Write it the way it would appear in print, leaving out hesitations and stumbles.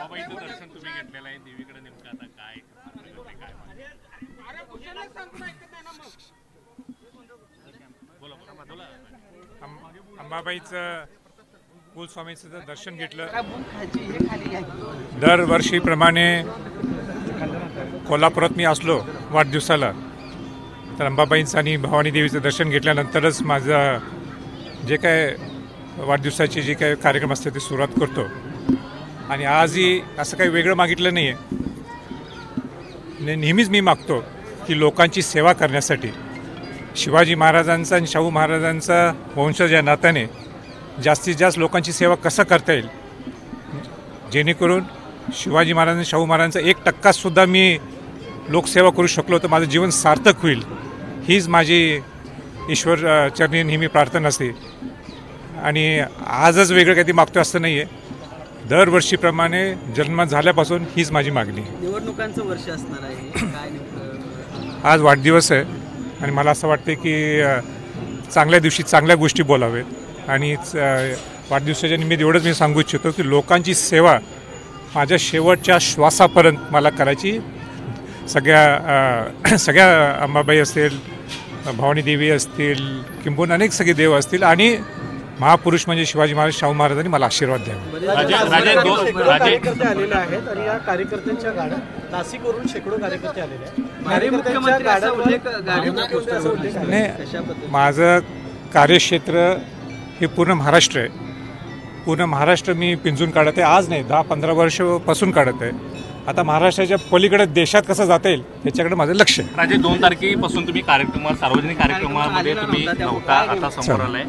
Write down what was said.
अंबाबाईचं दर्शन तुम्ही घेतलेलं आहे, देवीकडे नेमकं आता काय अंबाबाईचं कुलस्वामीचं दर्शन घेतलं। दरवर्षीप्रमाणे कोल्हापुरात मी असलो वाढदिवसाला तर अंबाबाईंचं आणि भवानी देवीचं दर्शन घेतल्यानंतरच माझं जे काय वाढदिवसाचे जे काही कार्यक्रम असते ते सुरुवात करतो। आणि आजही असं काही वेगळं मागितलं नाही आहे। नेहमीच मी मागतो की लोकांची सेवा करण्यासाठी शिवाजी महाराजांचा आणि शाहू महाराजांचा वंशज या नात्याने जास्तीत जास्त लोकांची सेवा कसं करता येईल, जेणेकरून शिवाजी महाराज आणि शाहू महाराजांचा 1% मी लोकसेवा करू शकलो तर माझं जीवन सार्थक होईल, हीच माझी ईश्वर चरणी नेहमी प्रार्थना असते। आणि आजच वेगळं काही मागतो असं नाही आहे, दरवर्षीप्रमाणे जन्म झाल्यापासून हीच माझी मागणी आहे। निवडणुकांचं वर्ष असणार आहे, काय नेमकं आज वाढदिवस आहे आणि मला असं वाटतं की चांगल्या दिवशी चांगल्या गोष्टी बोलावेत। आणि वाढदिवसाच्या निमित्त एवढंच मी सांगू इच्छितो की लोकांची सेवा माझ्या शेवटच्या श्वासापर्यंत मला करायची। सगळ्या अंबाबाई असतील, भवानी देवी असतील, किंबहुना अनेक सगळे देव असतील आणि महापुरुष म्हणजे शिवाजी महाराज शाहू महाराजांनी मला आशीर्वाद द्यावा। कार्यकर्ते आलेले आहेत आणि या कार्यकर्त्यांच्या गाड्या नाशिकवरून शेकडो कार्यकर्ते आलेले आहेत। नाही, माझं कार्यक्षेत्र हे पूर्ण महाराष्ट्र आहे। पूर्ण महाराष्ट्र मी पिंजून काढत आहे, आज नाही 10-15 वर्षापासून काढत आहे। आता महाराष्ट्राच्या पलीकडे देशात कसं जाता येईल याच्याकडे माझं लक्ष आहे। राजे 2 तारखेपासून तुम्ही सार्वजनिक कार्यक्रमामध्ये तुम्ही नव्हता, आता समोर आलाय